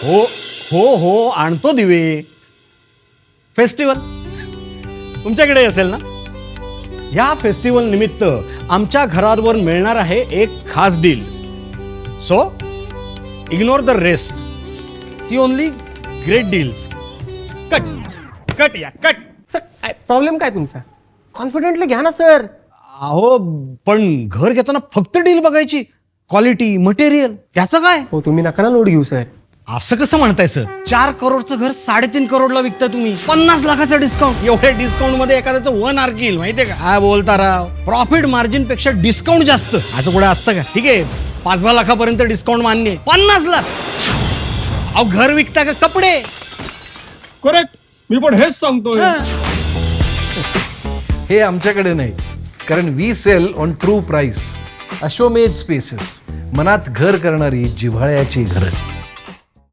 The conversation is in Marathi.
हो हो हो आणतो दिवे. फेस्टिवल तुमच्याकडे असेल ना. या फेस्टिवल निमित्त आमच्या घरावर मिळणार आहे एक खास deal. So ignore the rest, see only great deals. Cut cut या कट. सर प्रॉब्लेम काय तुमचा? कॉन्फिडेंटली घ्या ना सर. अहो पण घर घेताना फक्त डील बघायची, क्वालिटी मटेरियल त्याचं काय? हो तुम्ही नका ना लोड घेऊ सर. असं कसं म्हणताय सर? 4 करोडचं घर 3.5 करोडला विकता तुम्ही. 50 लाखाचा डिस्काउंट. एवढ्या डिस्काउंट मध्ये एखाद्याचं 1 आर येईल माहितीये का? काय बोलता राव. प्रॉफिट मार्जिन पेक्षा डिस्काउंट जास्त. असं कुठे असतं का? ठीक आहे 5-10 लाखापर्यंत डिस्काउंट मान्य आहे. 50 लाख अहो घर विकता का कपडे? करेक्ट, मी पण हेच सांगतोय. हे आमच्याकडे नाही, कारण we sell on true price. Ashwamedh spaces, मनात घर करणारी जिव्हाळ्याची घरं.